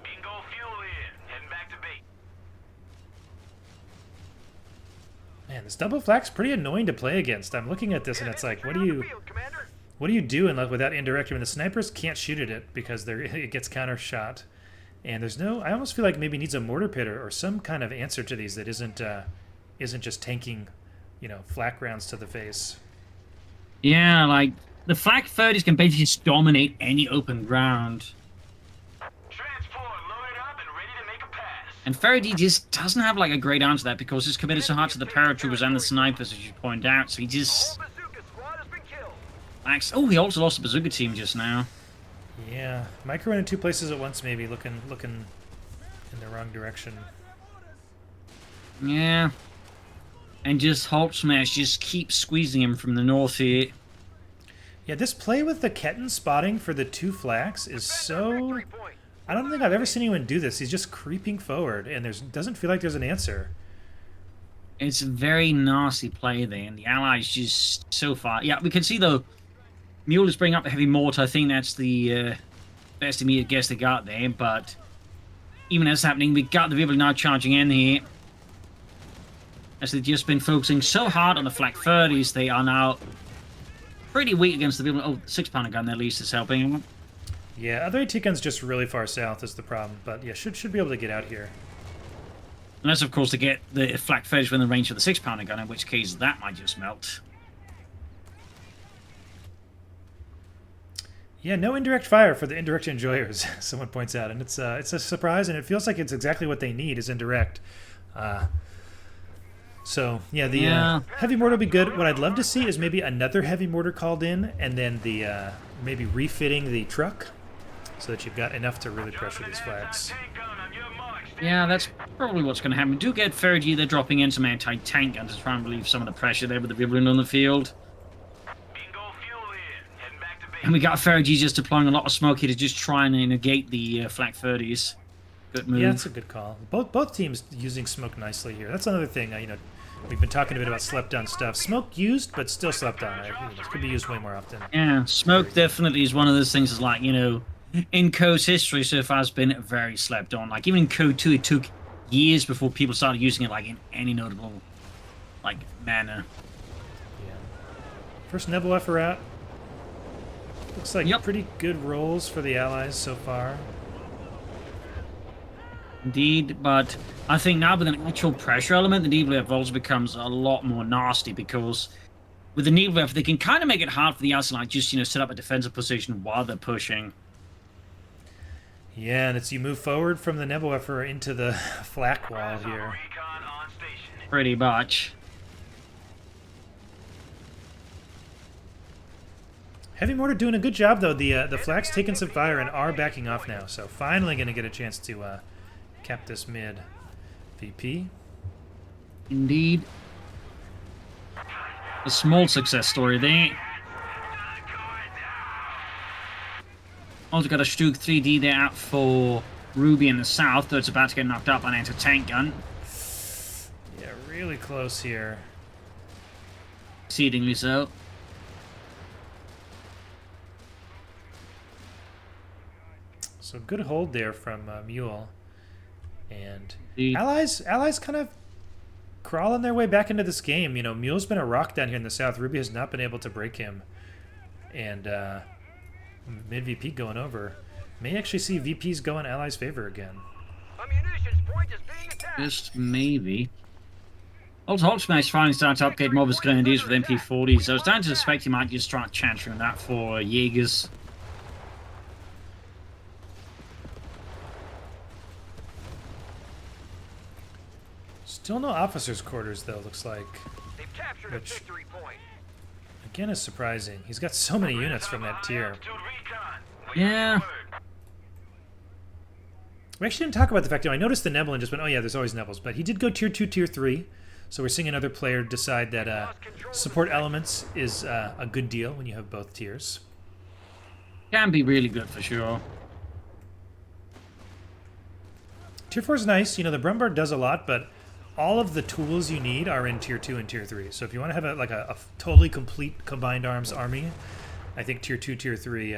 Bingo fuel in. Heading back to base. Man, this double flak's pretty annoying to play against. I'm looking at this and it's like, what do you do with that indirect? I mean, the snipers can't shoot at it because it gets counter shot. And there's no, I almost feel like maybe needs a mortar pit or some kind of answer to these that isn't just tanking, flak rounds to the face. Yeah, like, the flak 30s can basically just dominate any open ground. Transport loaded up and ready to make a pass. And Faraday just doesn't have, like, a great answer to that because he's committed so hard to the paratroopers and the snipers, as you point out, so he just... All bazooka squad has been killed. Oh, he also lost the bazooka team just now. Yeah, micro in two places at once, maybe looking in the wrong direction. Yeah. And just Hulk Smash just keeps squeezing him from the north here. Yeah, this play with the Ketten spotting for the two flaks is so... I don't think I've ever seen anyone do this. He's just creeping forward, and doesn't feel like there's an answer. It's a very nasty play there, and the Allies just so far... Yeah, we can see, though, Mule is bringing up the heavy mortar. I think that's the best immediate guess they got there, but even as happening, we got the people now charging in here. As they've just been focusing so hard on the flak 30s, they are now pretty weak against the people. Oh, 6-pounder gun at least is helping. Yeah, other AT guns just really far south is the problem, but yeah, should be able to get out here. Unless, of course, they get the flak 30s within the range of the 6-pounder gun, in which case that might just melt. Yeah, no indirect fire for the indirect enjoyers, someone points out, and it's a surprise, and it feels like it's exactly what they need is indirect. So yeah, the heavy mortar will be good. What I'd love to see is maybe another heavy mortar called in, and then the maybe refitting the truck, so that you've got enough to really pressure these flags. Yeah, that's probably what's going to happen. We do get Fergie, they're dropping in some anti-tank guns to try and relieve some of the pressure there with the Vibrant on the field. And we got Fergie just deploying a lot of smoke here to just try and negate the flak 30s. Good move. Yeah, that's a good call. Both teams using smoke nicely here. That's another thing. We've been talking a bit about slept on stuff. Smoke used, but still slept on. It could be used way more often. Yeah, smoke definitely is one of those things. That's like, in Code's history so far has been very slept on. Like even in Code 2, it took years before people started using it like in any notable manner. Yeah. First Nebelwerfer out. Looks like pretty good rolls for the Allies so far. Indeed, but I think now with an actual pressure element, the Nebelwerfer also becomes a lot more nasty because with the Nebelwerfer, they can kind of make it hard for the Allies just, set up a defensive position while they're pushing. Yeah, and it's you move forward from the Nebelwerfer into the flak wall here. Pretty much. Heavy mortar doing a good job though. The flak's taking some fire and are backing off now, so finally going to get a chance to cap this mid. VP. Indeed. A small success story there. Also got a Stug 3D there out for Ruby in the south, though it's about to get knocked up by an anti-tank gun. Yeah, really close here. Exceedingly so. So good hold there from Mule. And Indeed. Allies kind of crawling their way back into this game. Mule's been a rock down here in the south. Ruby has not been able to break him. And mid VP going over. May actually see VPs go in Allies' favor again. A munitions point is being attacked. Just maybe. Also, Hulk Smash finally starting to upgrade more of his grenadiers with MP40, so I was starting to suspect he might just start chancing that for Jaegers. Still no officers' quarters, though, looks like. They've captured a victory point. Again, is surprising. He's got so many units from that tier. Yeah. We actually didn't talk about the fact, I noticed the Nebel and just went, oh yeah, there's always Nebels, but he did go tier 2, tier 3, so we're seeing another player decide that support elements is a good deal when you have both tiers. Can be really good for sure. Tier 4 is nice. The Brumbard does a lot, but all of the tools you need are in tier 2 and tier 3. So if you want to have a totally complete combined arms army, I think tier 2, tier 3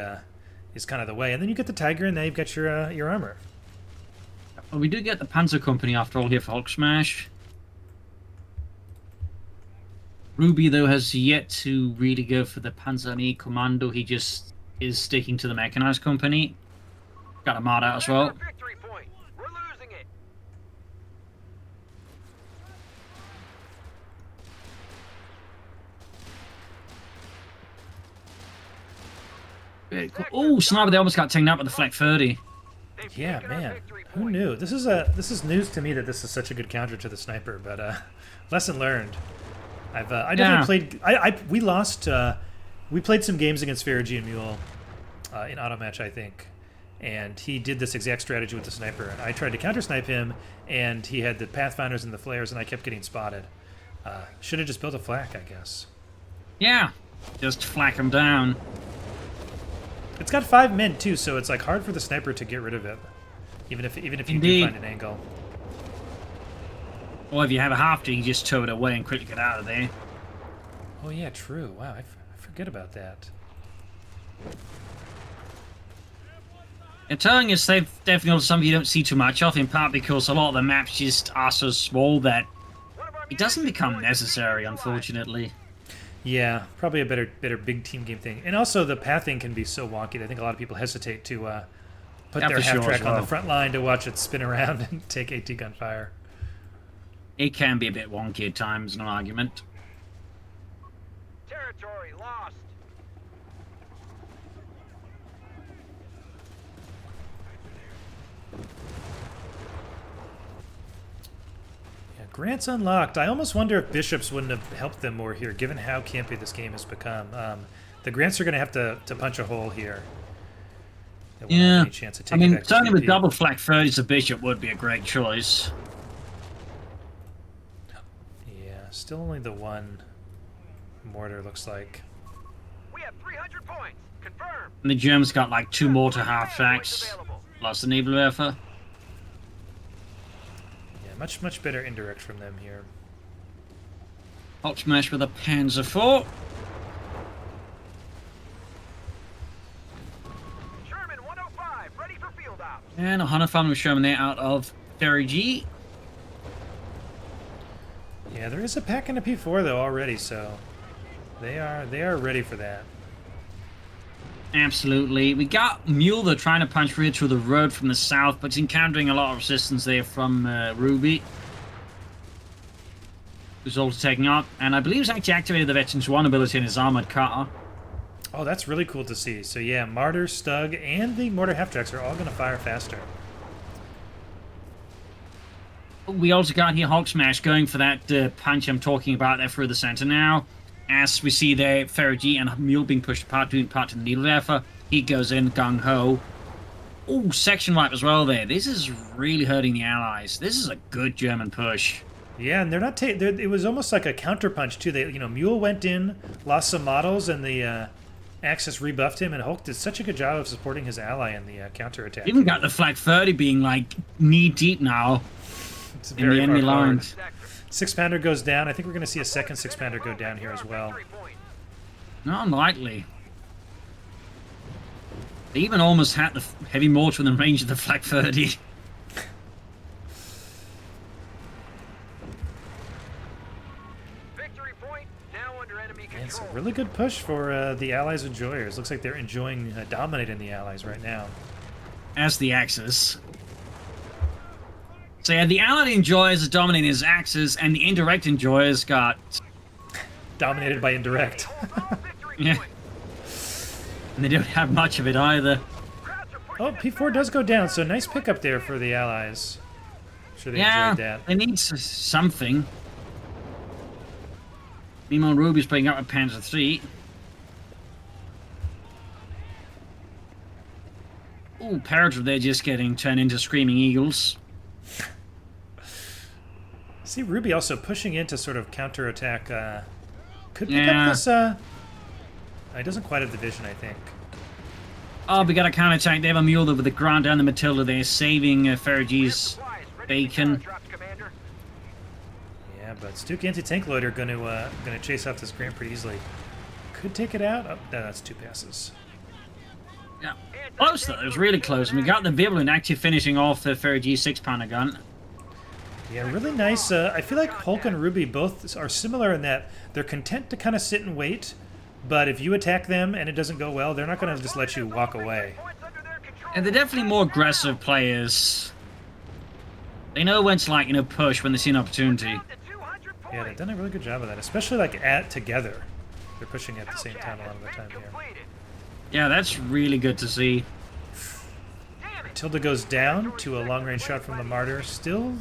is kind of the way. And then you get the Tiger, and now you've got your armor. Well, we do get the Panzer Company after all here for Hulk Smash. Ruby, though, has yet to really go for the Panzerarmee Commando. He just is sticking to the Mechanized Company. Got a mod out as well. Victory point. We're losing it. Oh, sniper! They almost got taken out by the Flak 30. They've Yeah, taken our man. victory Who point. knew? This is news to me that this is such a good counter to the sniper. But lesson learned. I definitely played. We lost. We played some games against Faragi and Mule in auto match, I think, and he did this exact strategy with the sniper. And I tried to counter snipe him, and he had the pathfinders and the flares, and I kept getting spotted. Should have just built a flak, I guess. Yeah, just flak him down. It's got 5 men too, so it's like hard for the sniper to get rid of it, even if you do Indeed. find an angle. Or if you have a half to, you just tow it away and quickly get out of there. Oh yeah, true. Wow, I forget about that. And towing is definitely something you don't see too much of, in part because a lot of the maps just are so small that One of our it doesn't munitions become is necessary, alive. unfortunately. Yeah, probably a better big team game thing. And also the pathing can be so wonky that I think a lot of people hesitate to put Yeah, their for half sure track as on well. the front line to watch it spin around and take AT gun fire. It can be a bit wonky at times, no argument. Territory lost. Yeah, Grant's unlocked. I almost wonder if Bishops wouldn't have helped them more here, given how campy this game has become. The Grants are going to have to punch a hole here. They won't have Yeah, any chance of I taking mean, back the certainly with VP. double flak 30s, the Bishop would be a great choice. Yeah, still only the one mortar looks like. We have 300 points. Confirmed. And the Germans got like 2 mortar half tracks, Available. plus the Nebelwerfer. Yeah, much better indirect from them here. Hot smash with a Panzer IV. Sherman 105, ready for field ops. And a Hunter farm with Sherman there out of Ferry G. Yeah, there is a pack and a P4 though already, so they are ready for that. Absolutely. We got Mule, they're trying to punch rear through the road from the south, but it's encountering a lot of resistance there from Ruby. Who's also taking up, and I believe he's actually activated the Veterans 1 ability in his armored car. Oh, that's really cool to see. So yeah, Martyr, Stug, and the Mortar half-tracks are all going to fire faster. We also got here Hulk Smash going for that punch I'm talking about there through the center now. As we see there, Ferragi and Mule being pushed apart, doing part to the Needlewerfer. He goes in, gung-ho. Oh, section wipe as well there. This is really hurting the Allies. This is a good German push. Yeah, and they're not it was almost like a counterpunch too. They, Mule went in, lost some models, and the Axis rebuffed him, and Hulk did such a good job of supporting his ally in the counterattack. Even got the Flak 30 being like knee deep now It's in the very enemy far forward. lines. Sector. 6-pounder goes down. I think we're going to see a second 6-pounder go down here as well. Victory point. Not unlikely. They even almost had the heavy mortar within range of the Flak 30. Victory point now under enemy And it's a control. really good push for the Allies Enjoyers. Looks like they're enjoying dominating the Allies right now. As the Axis. So yeah, the Allied Enjoyers are dominating his Axis, and the Indirect Enjoyers got... Dominated by Indirect. Overall victory Yeah. point. And they don't have much of it either. Crowds are pushing Oh, us P4 back. does go down, so nice pickup there for the Allies. I'm sure they Yeah, enjoyed that. they need something. Meanwhile, Ruby's playing up with Panzer III. Ooh, Paratrooper, they're just getting turned into Screaming Eagles. See Ruby also pushing in to sort of counterattack. Could pick Yeah. up this. He doesn't quite have the vision, I think. Oh, we got a counterattack. They have a mule with the ground down the Matilda there, saving Ferragi's Supplies ready for bacon. drops, Commander. Yeah, but Stuke anti-tank loader gonna chase off this Grant pretty easily. Could take it out. Oh, no, that's 2 passes. Yeah. Close though, it was really close. And we got the Vibrant actually finishing off the Ferragi's 6-pounder gun. Yeah, really nice. I feel like Hulk and Ruby both are similar in that they're content to kind of sit and wait, but if you attack them and it doesn't go well, they're not going to just let you walk away. And they're definitely more aggressive players. They know when to, like, you know, push when they see an opportunity. Yeah, they've done a really good job of that, especially like together. They're pushing at the same time a lot of the time here. Yeah, that's really good to see. Tilda goes down to a long-range shot from the Martyr. Still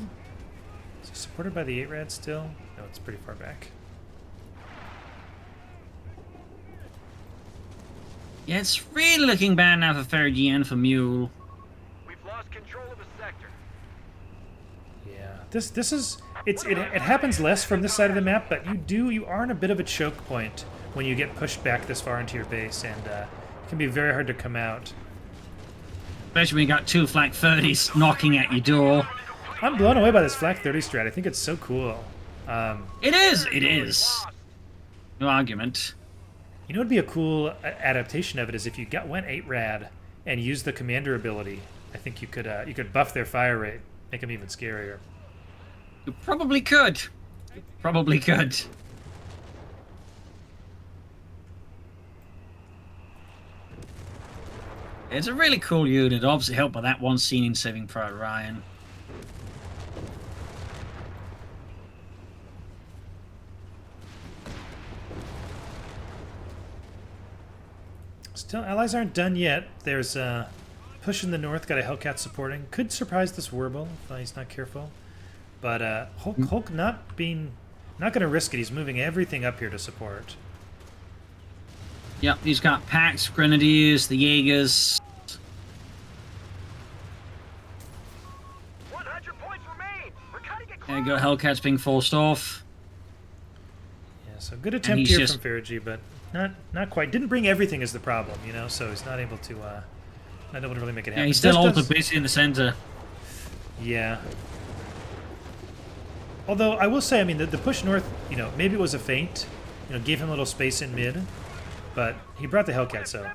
is it supported by the 8-Rad still? No, it's pretty far back. Yeah, it's really looking bad now for Fergie and for Mule. We've lost control of the sector. Yeah, this is it happens less from this side of the map, but you are in a bit of a choke point when you get pushed back this far into your base, and it can be very hard to come out. Especially when you got 2 Flak 30s knocking at your door. I'm blown away by this Flak 30 strat. I think it's so cool. It is. No argument. You know what would be a cool adaptation of it is if you went 8-Rad and used the commander ability. I think you could buff their fire rate, make them even scarier. You probably could. Probably could. It's a really cool unit, obviously helped by that one scene in Saving Private Ryan. Still, allies aren't done yet. There's push in the north, got a Hellcat supporting. Could surprise this Werble if he's not careful. But Hulk not going to risk it. He's moving everything up here to support. Yep, he's got Pax, Grenadiers, the Jaegers. 100 points remain. We're cutting it There you go, Hellcat's being forced off. Yeah, so good attempt here from Fergie, but not quite. Didn't bring everything is the problem, you know. So he's not able to really make it happen. Yeah, he's still also basically in the center. Yeah. Although I will say, I mean, the push north, you know, maybe it was a feint, you know, gave him a little space in mid, but he brought the Hellcat, so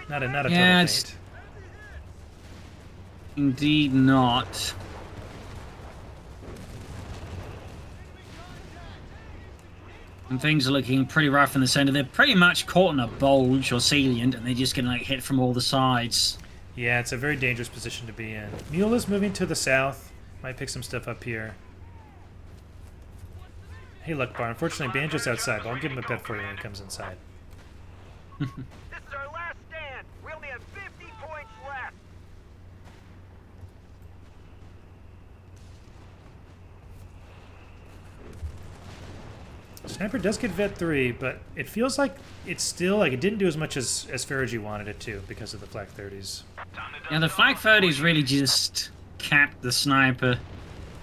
not a total feint. Indeed not. And things are looking pretty rough in the center. They're pretty much caught in a bulge or salient, and they're just getting like hit from all the sides. Yeah, it's a very dangerous position to be in. Mule is moving to the south. Might pick some stuff up here. Hey, look, Bar. Unfortunately, Banjo's outside, but I'll give him a pet for you when he comes inside. This is our last stand. We only have 50 points left. Sniper does get Vet 3, but it feels like it's still like it didn't do as much as Fergie wanted it to because of the Flak 30s. Yeah, the Flak 30s really just capped the Sniper's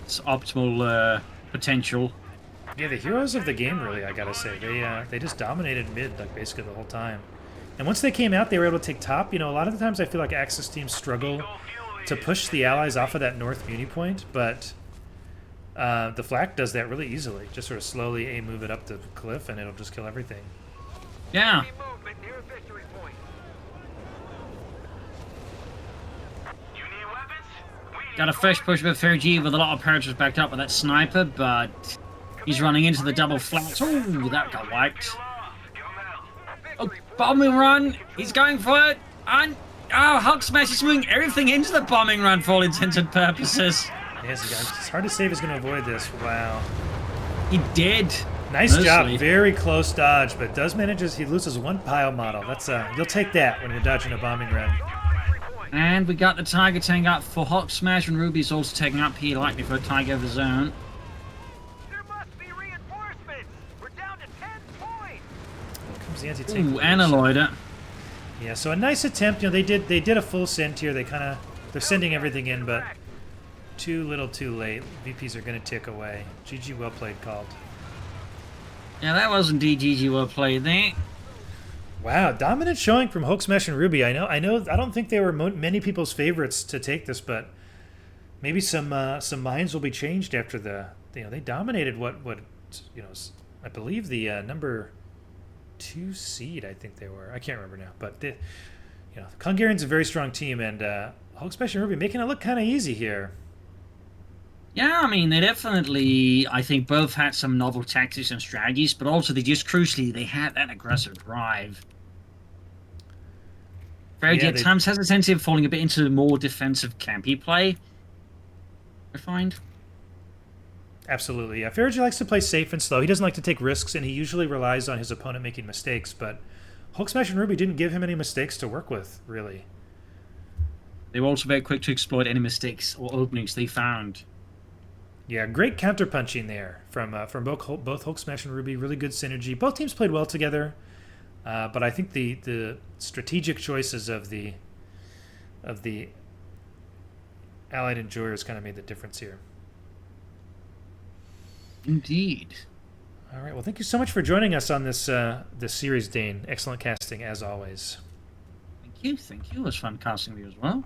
optimal potential. Yeah, the heroes of the game, really, I gotta say. They just dominated mid, like, basically the whole time. And once they came out, they were able to take top. You know, a lot of the times I feel like Axis teams struggle to push the allies off of that north muni point, but the Flak does that really easily. Just sort of slowly move it up the cliff, and it'll just kill everything. Yeah. Got a fresh push with Fergie with a lot of paratroopers backed up with that Sniper, but he's running into the double flats. Ooh, that got wiped. Oh, bombing run. He's going for it. And, oh, Hulk Smash is moving everything into the bombing run for all intents and purposes. Yes, it's hard to say if he's going to avoid this. Wow. He did. Nice job. Very close dodge, but does manages. He loses one pile model. That's you'll take that when you're dodging a bombing run. And we got the Tiger tank up for Hulk Smash, and Ruby's also taking up here, likely for a Tiger of his own. There must be reinforcements. We're down to 10 points. Here comes the anti-tank. Ooh, Analyzer. Yeah, so a nice attempt. You know, they did a full send here. They're sending everything in, but too little, too late. VPs are going to tick away. GG, well played, called. Yeah, that was indeed GG well played there. Wow, dominant showing from Hulk Smash and Ruby. I know. I don't think they were many people's favorites to take this, but maybe some minds will be changed after they dominated what I believe the number 2 seed. I think they were. I can't remember now, but the Hungarian's a very strong team, and Hulk Smash and Ruby making it look kind of easy here. Yeah, I mean, they definitely, I think, both had some novel tactics and strategies, but also they just crucially, they had that aggressive drive. Very Yeah, at times has a tendency of falling a bit into more defensive campy play, I find. absolutely. Yeah, Farage likes to play safe and slow. He doesn't like to take risks, and he usually relies on his opponent making mistakes. But Hulk Smash and Ruby didn't give him any mistakes to work with, really. They were also very quick to exploit any mistakes or openings they found. Yeah, great counterpunching there from both Hulk Smash and Ruby. Really good synergy. Both teams played well together, but I think the strategic choices of the Allied Enjoyers kind of made the difference here. Indeed. All right. Well, thank you so much for joining us on this this series, Dane. Excellent casting as always. Thank you. Thank you. It was fun casting with you as well.